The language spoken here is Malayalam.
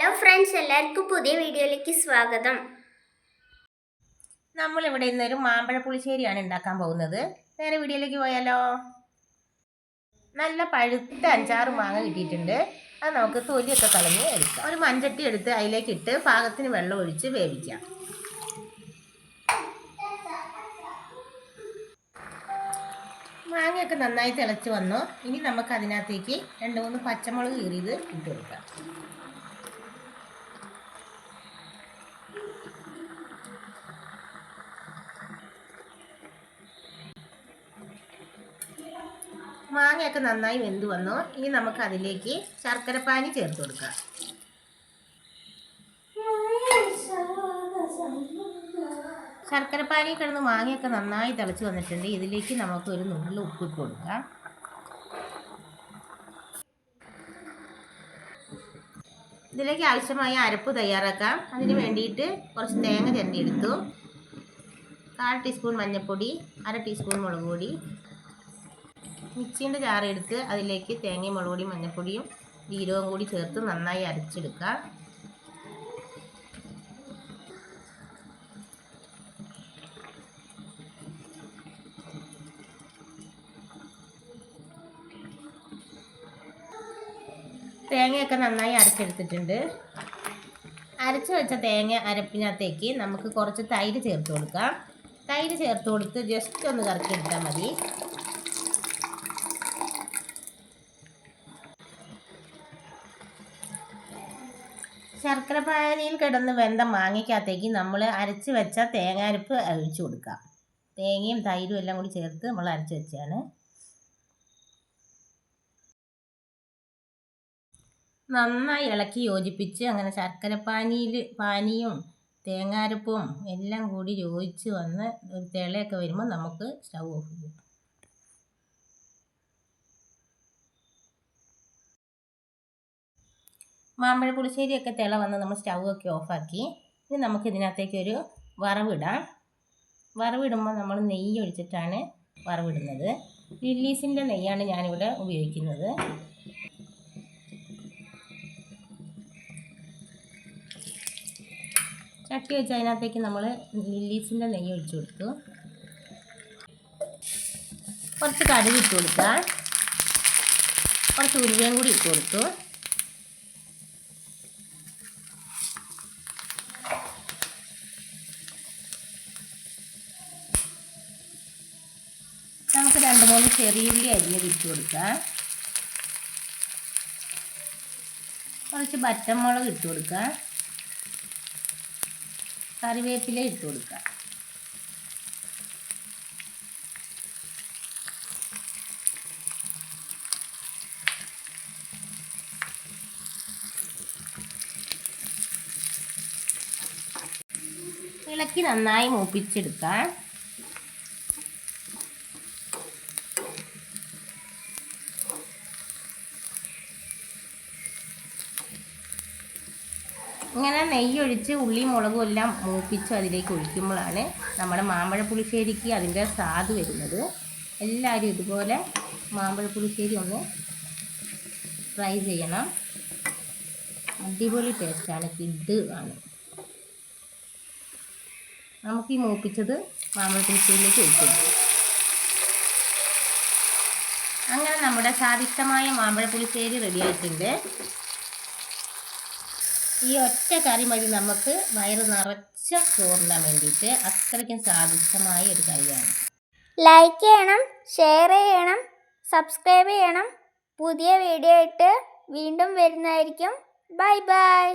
ഹലോ ഫ്രണ്ട്സ്, എല്ലാവർക്കും പുതിയ വീഡിയോയിലേക്ക് സ്വാഗതം. നമ്മളിവിടെ ഇന്നൊരു മാമ്പഴ പുളിശ്ശേരിയാണ് ഉണ്ടാക്കാൻ പോകുന്നത്. നേരെ വീഡിയോയിലേക്ക് പോയാലോ. നല്ല പഴുത്ത 5-6 മാങ്ങ കിട്ടിയിട്ടുണ്ട്. അത് നമുക്ക് തൊലിയൊക്കെ കളഞ്ഞ് എടുക്കാം. ഒരു മൺചട്ടി എടുത്ത് അതിലേക്കിട്ട് പാകത്തിന് വെള്ളം ഒഴിച്ച് വേവിക്കാം. മാങ്ങയൊക്കെ നന്നായി തിളച്ച് വന്നു. ഇനി നമുക്ക് അതിനകത്തേക്ക് 2-3 പച്ചമുളക് കീറിയത് ഇട്ട് കൊടുക്കാം. മാങ്ങയൊക്കെ നന്നായി വെന്ത് വന്നു. ഇനി നമുക്ക് അതിലേക്ക് ശർക്കരപ്പാനി ചേർത്ത് കൊടുക്കാം. ശർക്കരപ്പാനി കിടന്ന് മാങ്ങയൊക്കെ നന്നായി തിളച്ച് വന്നിട്ടുണ്ട്. ഇതിലേക്ക് നമുക്ക് ഒരു നുള്ളു ഉപ്പിട്ട് കൊടുക്കാം. ഇതിലേക്ക് ആവശ്യമായ അരപ്പ് തയ്യാറാക്കാം. അതിന് വേണ്ടിയിട്ട് കുറച്ച് തേങ്ങ ചിരണ്ടിയെടുത്തു, 1/4 ടീസ്പൂൺ മഞ്ഞൾപ്പൊടി, 1/2 ടീസ്പൂൺ മുളക് പൊടി, മിക്സിൻ്റെ ജാറെടുത്ത് അതിലേക്ക് തേങ്ങയും മുളക് പൊടിയും മഞ്ഞൾപ്പൊടിയും ജീരകവും കൂടി ചേർത്ത് നന്നായി അരച്ചെടുക്കുക. തേങ്ങയൊക്കെ നന്നായി അരച്ചെടുത്തിട്ടുണ്ട്. അരച്ച് വെച്ച തേങ്ങ അരപ്പിനകത്തേക്ക് നമുക്ക് കുറച്ച് തൈര് ചേർത്ത് കൊടുക്കാം. തൈര് ചേർത്ത് കൊടുത്ത് ജസ്റ്റ് ഒന്ന് കറക്കിയെടുത്താൽ മതി. ശർക്കരപ്പാനിയിൽ കിടന്ന് വെന്ത മാങ്ങയ്ക്കകത്തേക്ക് നമ്മൾ അരച്ച് വെച്ച തേങ്ങ അരപ്പ് ഒഴിച്ചു കൊടുക്കാം. തേങ്ങയും തൈരും എല്ലാം കൂടി ചേർത്ത് നമ്മൾ അരച്ച് വെച്ചാണ്. നന്നായി ഇളക്കി യോജിപ്പിച്ച് അങ്ങനെ പാനിയും തേങ്ങാരപ്പും എല്ലാം കൂടി യോജിച്ച് വന്ന് ഒരു തിളയൊക്കെ വരുമ്പോൾ നമുക്ക് സ്റ്റൗ ഓഫ് ചെയ്യാം. മാമ്പഴ പുളിശ്ശേരിയൊക്കെ തിള വന്ന് നമ്മൾ സ്റ്റൗവൊക്കെ ഓഫാക്കി. ഇനി നമുക്ക് ഇതിനകത്തേക്കൊരു വറവിടാം. വറവിടുമ്പോൾ നമ്മൾ നെയ്യ് ഒഴിച്ചിട്ടാണ് വറവിടുന്നത്. ലില്ലീസിൻ്റെ നെയ്യാണ് ഞാനിവിടെ ഉപയോഗിക്കുന്നത്. ചട്ടി വെച്ച് അതിനകത്തേക്ക് നമ്മൾ ലില്ലീസിൻ്റെ നെയ്യ് ഒഴിച്ചു കൊടുത്തു. കുറച്ച് കടുക് ഇട്ട് കൊടുക്കാം. കുറച്ച് ഉലുവയും കൂടി ഇട്ട് കൊടുത്തു. നമുക്ക് 2-3 ചെറിയുള്ളി അരിഞ്ഞത് ഇട്ട് കൊടുക്കാം. കുറച്ച് പച്ചമുളക് ഇട്ട് കൊടുക്കാം. കറിവേപ്പില ഇട്ട് കൊടുക്കാം. ഇളക്കി നന്നായി മൂപ്പിച്ചെടുക്കാം. ഇങ്ങനെ നെയ്യൊഴിച്ച് ഉള്ളിയും മുളകും എല്ലാം മൂപ്പിച്ച് അതിലേക്ക് ഒഴിക്കുമ്പോഴാണ് നമ്മുടെ മാമ്പഴ പുളിശ്ശേരിക്ക് അതിൻ്റെ സ്വാദ് വരുന്നത്. എല്ലാവരും ഇതുപോലെ മാമ്പഴ പുളിശ്ശേരി ഒന്ന് ട്രൈ ചെയ്യണം. അടിപൊളി ടേസ്റ്റാണ്, കിഡ് ആണ്. നമുക്ക് ഈ മൂപ്പിച്ചത് മാമ്പഴ പുളിശ്ശേരിയിലേക്ക് ഒഴിക്കും. അങ്ങനെ നമ്മുടെ സ്വാദിഷ്ടമായ മാമ്പഴ പുളിശ്ശേരി റെഡി ആയിട്ടുണ്ട്. ഈ ഒറ്റ കറി മതി നമുക്ക് വയറ് നിറച്ച് ചോറിനാൻ വേണ്ടിയിട്ട്. അത്രയ്ക്കും സ്വാദിഷ്ടമായ ഒരു കറിയാണ്. ലൈക്ക് ചെയ്യണം, ഷെയർ ചെയ്യണം, സബ്സ്ക്രൈബ് ചെയ്യണം. പുതിയ വീഡിയോ ആയിട്ട് വീണ്ടും വരുന്നതായിരിക്കും. Bye bye.